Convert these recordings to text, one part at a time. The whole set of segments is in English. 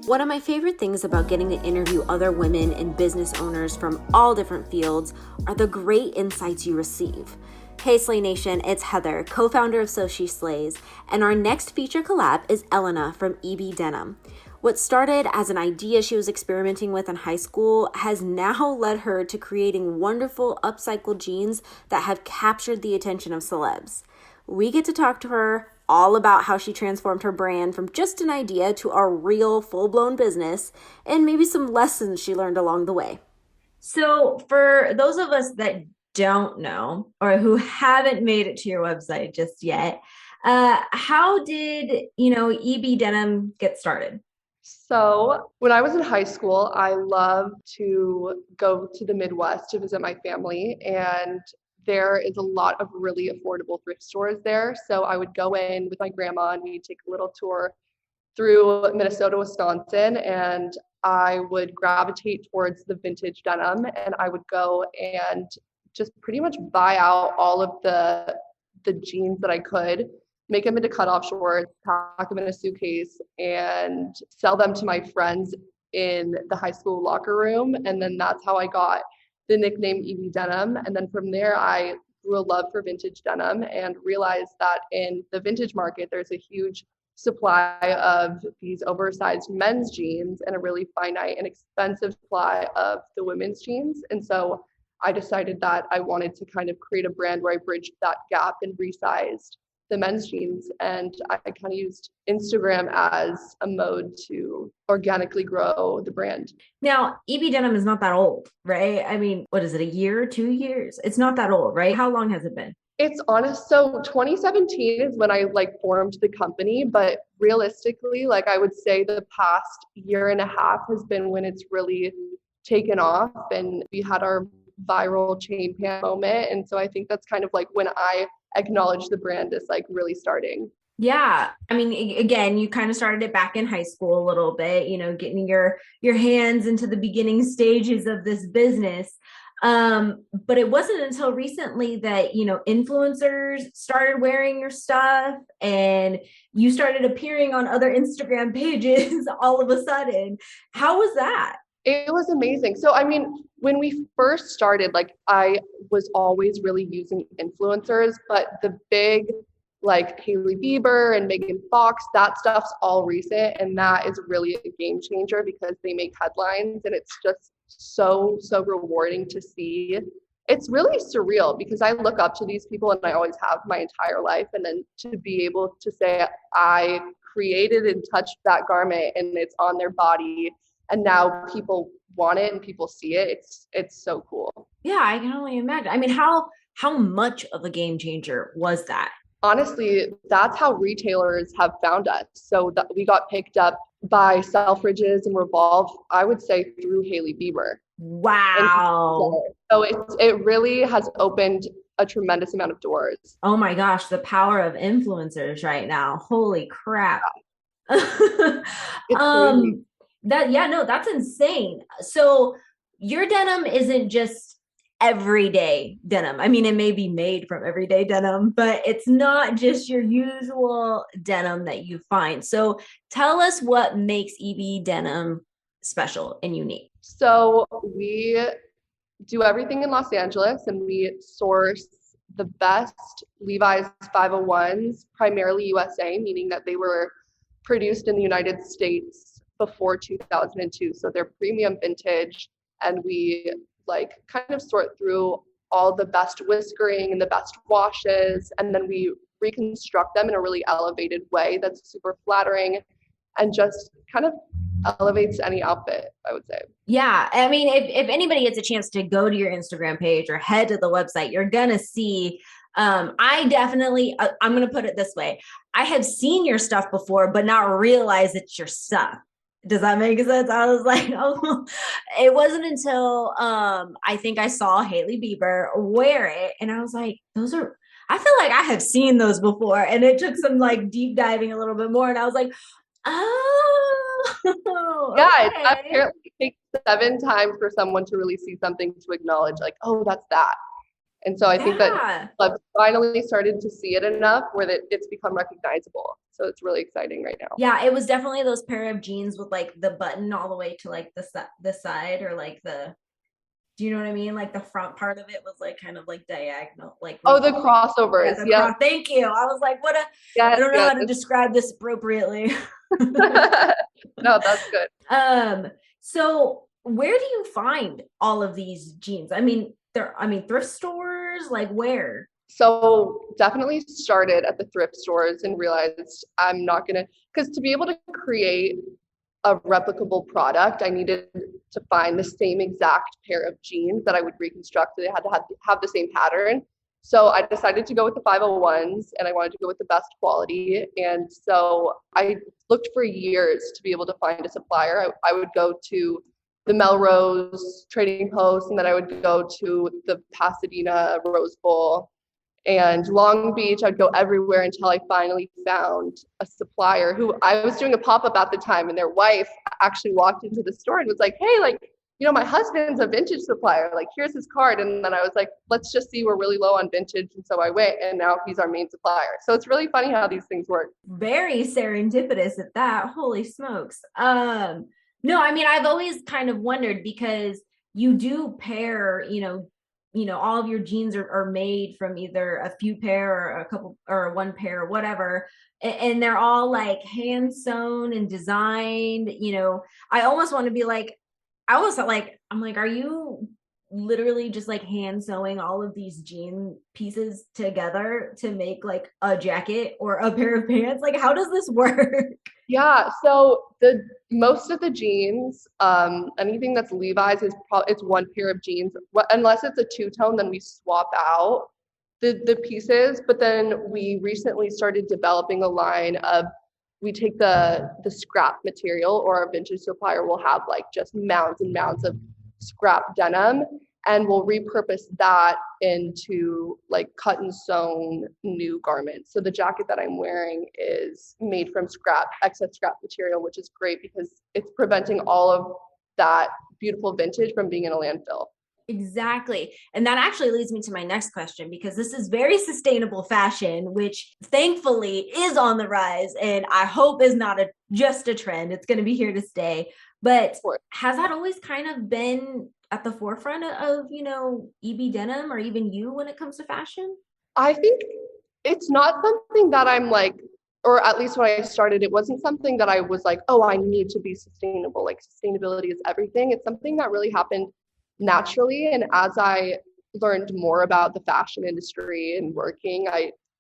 One of my favorite things about getting to interview other women and business owners from all different fields are the great insights you receive. Hey Slay Nation, it's Heather, co-founder of So She Slays, and our next feature collab is Elena from Denim. What started as an idea she was experimenting with in high school has now led her to creating wonderful upcycled jeans that have captured the attention of celebs. We get to talk to her all about how she transformed her brand from just an idea to a real full-blown business, and maybe some lessons she learned along the way. So for those of us that don't know or who haven't made it to your website just yet, how did, EB Denim get started? So when I was in high school, I loved to go to the Midwest to visit my family, and there is a lot of really affordable thrift stores there. So I would go in with my grandma and we'd take a little tour through Minnesota, Wisconsin, and I would gravitate towards the vintage denim, and I would go and just pretty much buy out all of the jeans that I could, make them into cutoff shorts, pack them in a suitcase, and sell them to my friends in the high school locker room. And then that's how I got the nickname Evie Denim. And then from there, I grew a love for vintage denim and realized that in the vintage market, there's a huge supply of these oversized men's jeans and a really finite and expensive supply of the women's jeans. And so I decided that I wanted to kind of create a brand where I bridged that gap and resized the men's jeans. And I kind of used Instagram as a mode to organically grow the brand. Now, EB Denim is not that old, right? I mean, what is it, a year, 2 years? It's not that old, right? How long has it been? It's honest. So 2017 is when I formed the company, but realistically, I would say the past year and a half has been when it's really taken off, and we had our viral chain pan moment. And so I think that's kind of when I acknowledge the brand is really starting. Yeah. I mean, again, you kind of started it back in high school a little bit, getting your hands into the beginning stages of this business. But it wasn't until recently that, influencers started wearing your stuff and you started appearing on other Instagram pages all of a sudden. How was that? It was amazing. So, I mean, when we first started, I was always really using influencers, but the big, Hailey Bieber and Megan Fox, that stuff's all recent. And that is really a game changer because they make headlines, and it's just so rewarding to see. It's really surreal because I look up to these people, and I always have my entire life. And then to be able to say I created and touched that garment and it's on their body, and now people want it and people see it. It's so cool. Yeah, I can only imagine. I mean, how much of a game changer was that? Honestly, that's how retailers have found us. So that we got picked up by Selfridges and Revolve, I would say through Hailey Bieber. Wow. So it really has opened a tremendous amount of doors. Oh my gosh, the power of influencers right now. Holy crap. That's insane. So your denim isn't just everyday denim. I mean, it may be made from everyday denim, but it's not just your usual denim that you find. So tell us what makes EB Denim special and unique. So we do everything in Los Angeles, and we source the best Levi's 501s, primarily USA, meaning that they were produced in the United States before 2002. So they're premium vintage, and we kind of sort through all the best whiskering and the best washes, and then we reconstruct them in a really elevated way that's super flattering and just kind of elevates any outfit, I would say. Yeah. I mean, if anybody gets a chance to go to your Instagram page or head to the website, you're going to see, I'm going to put it this way. I have seen your stuff before, but not realize it's your stuff. Does that make sense? I was like, oh, it wasn't until I think I saw Hailey Bieber wear it, and I was like, I feel like I have seen those before. And it took some deep diving a little bit more, and I was like, oh, yeah, okay. It apparently takes 7 times for someone to really see something to acknowledge, oh, that's that. And so I think that Yeah. I've finally started to see it enough where that it's become recognizable. So it's really exciting right now. Yeah, it was definitely those pair of jeans with like the button all the way to like the side, or like the, do you know what I mean? Like the front part of it was like kind of like diagonal, like where Oh, you the could, yeah, crossovers. the Yep. cross. Thank you. I was like, what a, I Yes, don't know yes. how to describe this appropriately. No, that's good. um, so where do you find all of these jeans? I mean, thrift stores, like where? So definitely started at the thrift stores and realized I'm not gonna, because to be able to create a replicable product, I needed to find the same exact pair of jeans that I would reconstruct. So they had to have the same pattern. So I decided to go with the 501s and I wanted to go with the best quality. And so I looked for years to be able to find a supplier. I would go to the Melrose Trading Post, and then I would go to the Pasadena Rose Bowl and Long Beach. I'd go everywhere until I finally found a supplier who, I was doing a pop-up at the time, and their wife actually walked into the store and was like, hey, like, my husband's a vintage supplier, like here's his card. And then I was like, let's just see, we're really low on vintage. And so I went, and now he's our main supplier. So it's really funny how these things work. Very serendipitous at that. Holy smokes. No, I mean, I've always kind of wondered because you do pair, all of your jeans are made from either a few pair or a couple or one pair or whatever. And they're all like hand sewn and designed. I almost want to be like, I'm like, are you literally just like hand sewing all of these jean pieces together to make like a jacket or a pair of pants? Like, how does this work? Yeah, so the most of the jeans, anything that's Levi's is it's one pair of jeans. Unless it's a two-tone, then we swap out the pieces. But then we recently started developing a line of, we take the scrap material, or our vintage supplier will have like just mounds and mounds of scrap denim, and we'll repurpose that into like cut and sewn new garments. So the jacket that I'm wearing is made from excess scrap material, which is great because it's preventing all of that beautiful vintage from being in a landfill. Exactly. And that actually leads me to my next question, because this is very sustainable fashion, which thankfully is on the rise and I hope is not just a trend. It's going to be here to stay. But has that always kind of been at the forefront of, EB denim, or even you, when it comes to fashion? I think it's not something that I'm like, or at least when I started, it wasn't something that I was like, oh, I need to be sustainable. Like sustainability is everything. It's something that really happened naturally. And as I learned more about the fashion industry and working,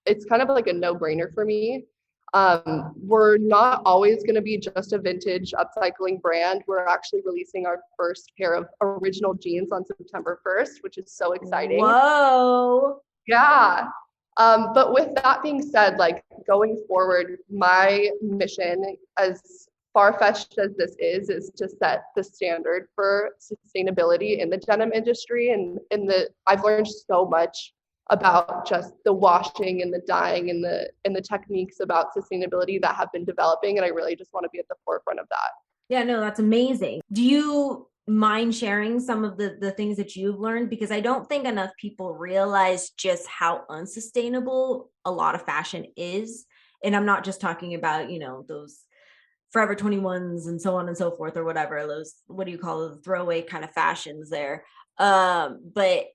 it's kind of like a no-brainer for me. We're not always going to be just a vintage upcycling brand. We're actually releasing our first pair of original jeans on September 1st, which is so exciting. Whoa. Yeah. But with that being said, like going forward, my mission, as far-fetched as this is to set the standard for sustainability in the denim industry. And I've learned so much about just the washing and the dyeing and the techniques about sustainability that have been developing. And I really just want to be at the forefront of that. Yeah, no, that's amazing. Do you mind sharing some of the things that you've learned? Because I don't think enough people realize just how unsustainable a lot of fashion is. And I'm not just talking about, those Forever 21s and so on and so forth, or whatever, those, what do you call it, the throwaway kind of fashions there. But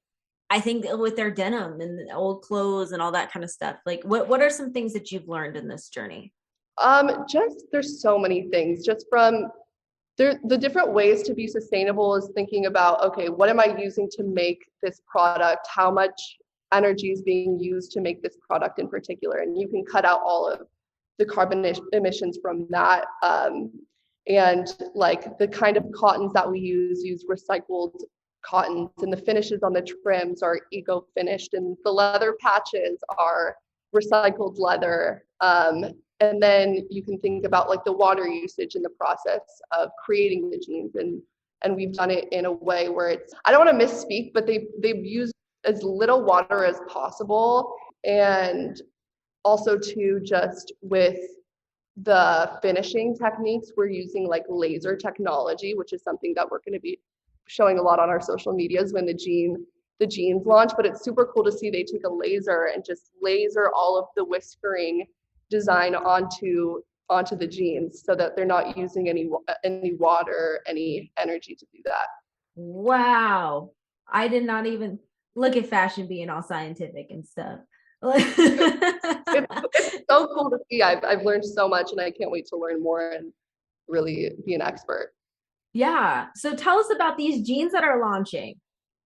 I think with their denim and old clothes and all that kind of stuff, like what are some things that you've learned in this journey? Just there's so many things, just from the different ways to be sustainable is thinking about, okay, what am I using to make this product? How much energy is being used to make this product in particular? And you can cut out all of the carbon emissions from that. And like the kind of cottons that we use recycled cottons, and the finishes on the trims are eco-finished, and the leather patches are recycled leather. And then you can think about like the water usage in the process of creating the jeans, and we've done it in a way where it's, I don't want to misspeak, but they've used as little water as possible. And also too, just with the finishing techniques, we're using like laser technology, which is something that we're going to be showing a lot on our social medias when the jean the jeans launch, but it's super cool to see they take a laser and just laser all of the whiskering design onto the jeans so that they're not using any water, any energy to do that. Wow. I did not even look at fashion being all scientific and stuff. It's so cool to see. I've learned so much and I can't wait to learn more and really be an expert. Yeah. So tell us about these jeans that are launching.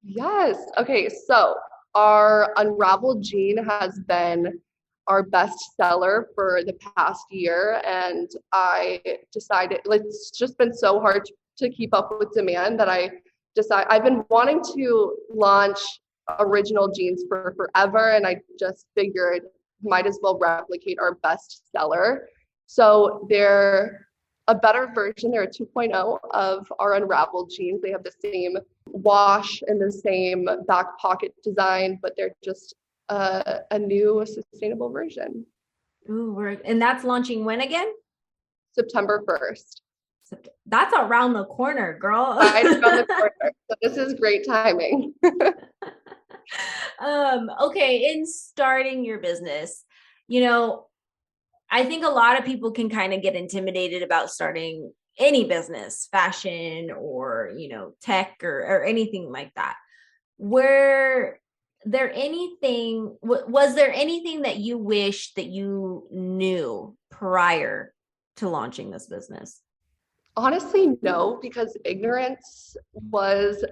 Yes. Okay. So our unraveled jean has been our best seller for the past year. And I decided, like, it's just been so hard to keep up with demand that I've been wanting to launch original jeans for forever. And I just figured might as well replicate our best seller. So they're a better version. They're a 2.0 of our unraveled jeans. They have the same wash and the same back pocket design, but they're just a new sustainable version. Ooh, and that's launching when again? September 1st. That's around the corner, girl. Right around the corner. So this is great timing. Okay, in starting your business, I think a lot of people can kind of get intimidated about starting any business, fashion or, tech or anything like that. Was there anything that you wish that you knew prior to launching this business? Honestly, no, because ignorance was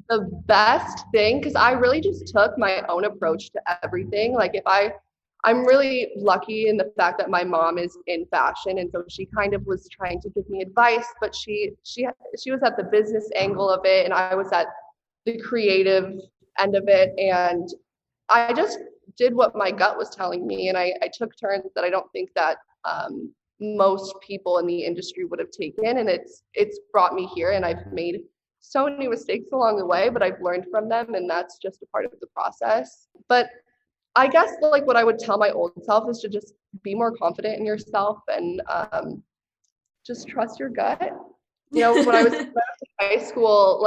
the best thing because I really just took my own approach to everything. Like I'm really lucky in the fact that my mom is in fashion, and so she kind of was trying to give me advice, but she was at the business angle of it, and I was at the creative end of it, and I just did what my gut was telling me, and I took turns that I don't think that most people in the industry would have taken, and it's brought me here, and I've made so many mistakes along the way, but I've learned from them, and that's just a part of the process. But I guess like what I would tell my old self is to just be more confident in yourself and just trust your gut. When I was in high school,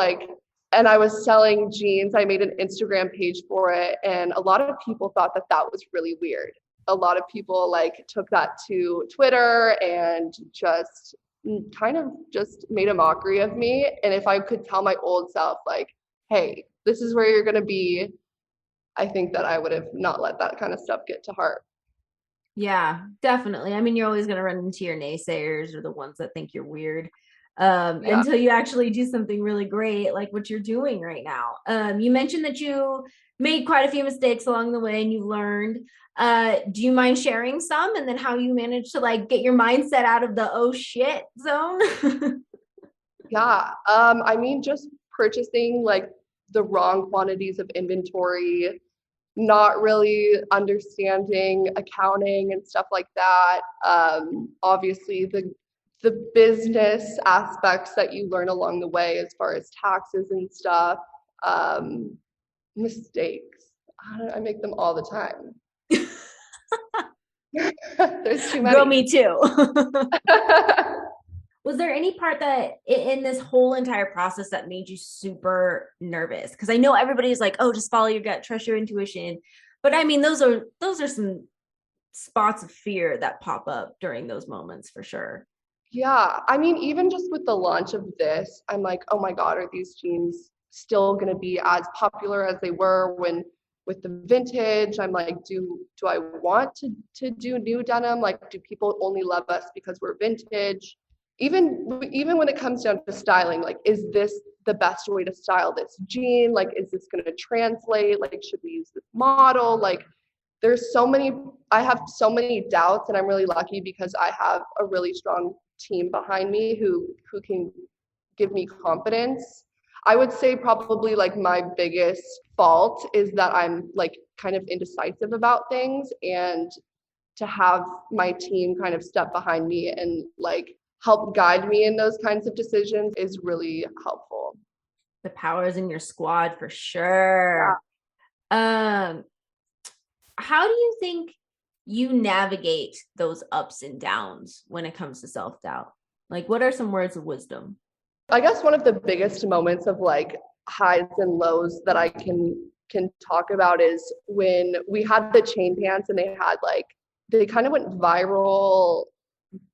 and I was selling jeans, I made an Instagram page for it, and a lot of people thought that that was really weird. A lot of people took that to Twitter and just kind of just made a mockery of me. And if I could tell my old self, hey, this is where you're going to be, I think that I would have not let that kind of stuff get to heart. Yeah, definitely. I mean, you're always going to run into your naysayers or the ones that think you're weird until you actually do something really great, like what you're doing right now. You mentioned that you made quite a few mistakes along the way and you learned. Do you mind sharing some and then how you managed to get your mindset out of the oh shit zone? Yeah. I mean, just purchasing the wrong quantities of inventory, not really understanding accounting and stuff like that. Obviously the business aspects that you learn along the way as far as taxes and stuff. Mistakes. I make them all the time. There's too many. Girl, me too. Was there any part that in this whole entire process that made you super nervous? Because I know everybody's like, oh, just follow your gut, trust your intuition. But I mean, those are some spots of fear that pop up during those moments for sure. Yeah. I mean, even just with the launch of this, I'm like, oh my God, are these jeans still going to be as popular as they were when with the vintage? I'm like, do I want to do new denim? Do people only love us because we're vintage? Even when it comes down to styling, is this the best way to style this jean? Is this going to translate? Should we use this model? I have so many doubts, and I'm really lucky because I have a really strong team behind me who can give me confidence. I would say probably my biggest fault is that I'm kind of indecisive about things, and to have my team kind of step behind me and help guide me in those kinds of decisions is really helpful. The power is in your squad for sure. Yeah. How do you think you navigate those ups and downs when it comes to self-doubt? What are some words of wisdom? I guess one of the biggest moments of highs and lows that I can talk about is when we had the chain pants and they kind of went viral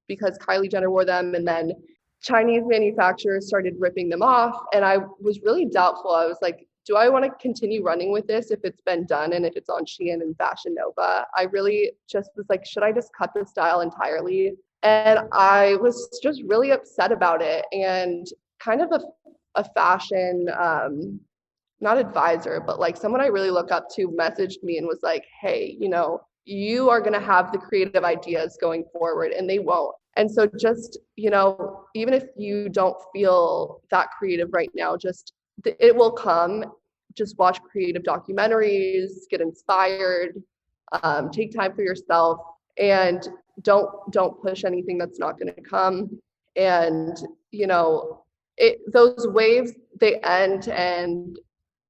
because Kylie Jenner wore them, and then Chinese manufacturers started ripping them off. And I was really doubtful. I was like, do I want to continue running with this if it's been done and if it's on Shein and Fashion Nova? I really just was like, should I just cut the style entirely? And I was just really upset about it. And kind of a fashion, not advisor, but like someone I really look up to messaged me and was like, hey, you are going to have the creative ideas going forward and they won't. And so just, even if you don't feel that creative right now, just it will come. Just watch creative documentaries, get inspired, take time for yourself, and don't push anything that's not going to come. And those waves, they end, and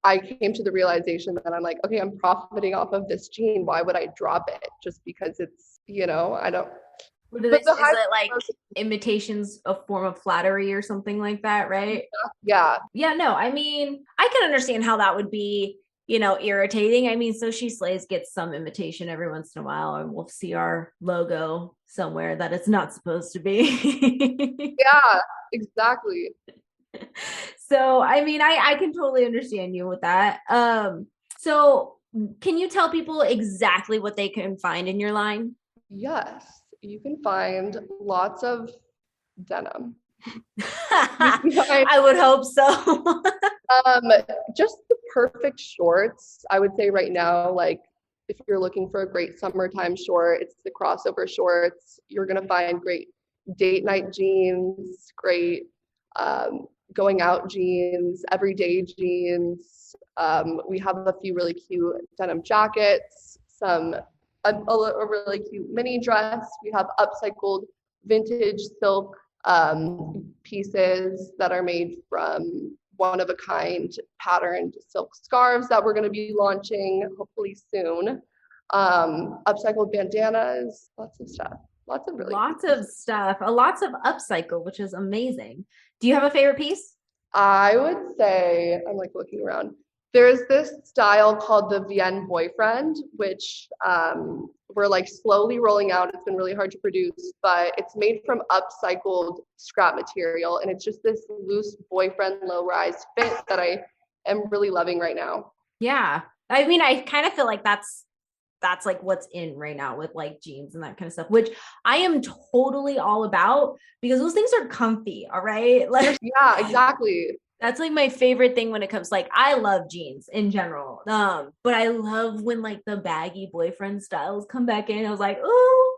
I came to the realization that I'm like, okay, I'm profiting off of this jean. Why would I drop it just because it's, I don't. What do they say? Is it like imitation's a form of flattery or something like that, right? Yeah. Yeah, no, I mean, I can understand how that would be, irritating. I mean, So She Slays gets some imitation every once in a while, and we'll see our logo somewhere that it's not supposed to be. Yeah, exactly. So, I mean, I can totally understand you with that. So can you tell people exactly what they can find in your line? Yes, you can find lots of denim. I would hope so. Just the perfect shorts. I would say right now, like if you're looking for a great summertime short, it's the crossover shorts. You're gonna find great date night jeans, great going out jeans, everyday jeans. We have a few really cute denim jackets, a really cute mini dress. We have upcycled vintage silk pieces that are made from one of a kind patterned silk scarves that we're going to be launching hopefully soon. Upcycled bandanas, lots of stuff. Lots of stuff. Lots of upcycle, which is amazing. Do you have a favorite piece? I would say, I'm like looking around. There's this style called the Vienne Boyfriend, which we're like slowly rolling out. It's been really hard to produce, but it's made from upcycled scrap material. And it's just this loose boyfriend low-rise fit that I am really loving right now. Yeah. I mean, I kind of feel like that's like what's in right now with like jeans and that kind of stuff, which I am totally all about because those things are comfy. All right. Like, yeah, exactly. That's like my favorite thing when it comes, like, I love jeans in general. But I love when like the baggy boyfriend styles come back in. I was like, oh,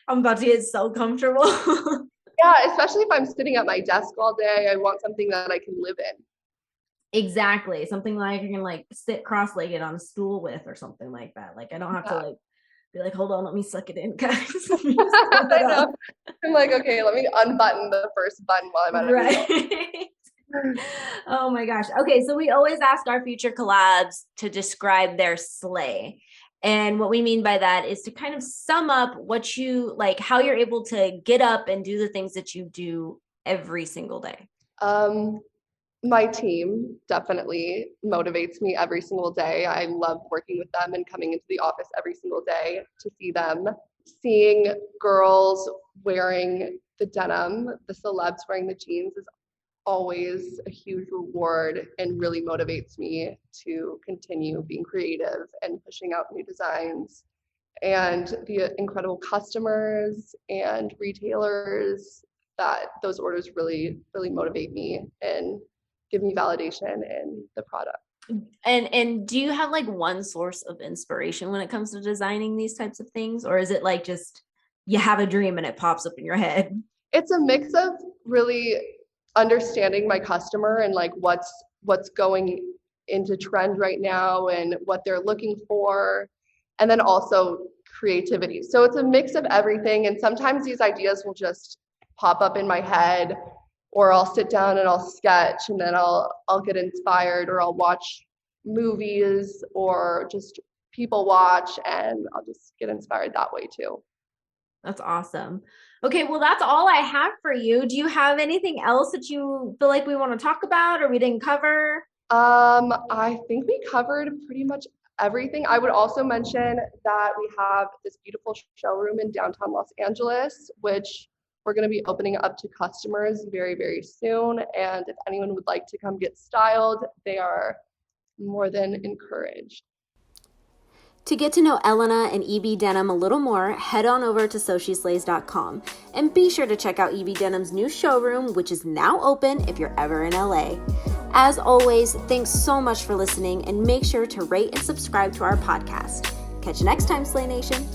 I'm about to get so comfortable. Yeah, especially if I'm sitting at my desk all day, I want something that I can live in. Exactly. Something like you can like sit cross-legged on a stool with or something like that. Like I don't have to like be like, hold on, let me suck it in, guys. I know. I'm like, okay, let me unbutton the first button while I'm at it. Right. Oh my gosh. Okay, so we always ask our future collabs to describe their slay. And what we mean by that is to kind of sum up what you like, how you're able to get up and do the things that you do every single day. My team definitely motivates me every single day. I love working with them and coming into the office every single day to see them. Seeing girls wearing the denim, the celebs wearing the jeans is always a huge reward and really motivates me to continue being creative and pushing out new designs. And the incredible customers and retailers, that those orders really, really motivate me and give me validation in the product. And do you have like one source of inspiration when it comes to designing these types of things, or is it like just you have a dream and it pops up in your head? It's a mix of really understanding my customer and like what's going into trend right now and what they're looking for, and then also creativity. So it's a mix of everything, and sometimes these ideas will just pop up in my head, or I'll sit down and I'll sketch, and then I'll get inspired, or I'll watch movies or just people watch, and I'll just get inspired that way too. That's awesome. Okay, well, that's all I have for you. Do you have anything else that you feel like we want to talk about or we didn't cover? I think we covered pretty much everything. I would also mention that we have this beautiful showroom in downtown Los Angeles, which we're going to be opening up to customers very, very soon. And if anyone would like to come get styled, they are more than encouraged. To get to know Elena and EB Denim a little more, head on over to socislays.com and be sure to check out EB Denim's new showroom, which is now open if you're ever in LA. As always, thanks so much for listening and make sure to rate and subscribe to our podcast. Catch you next time, Slay Nation.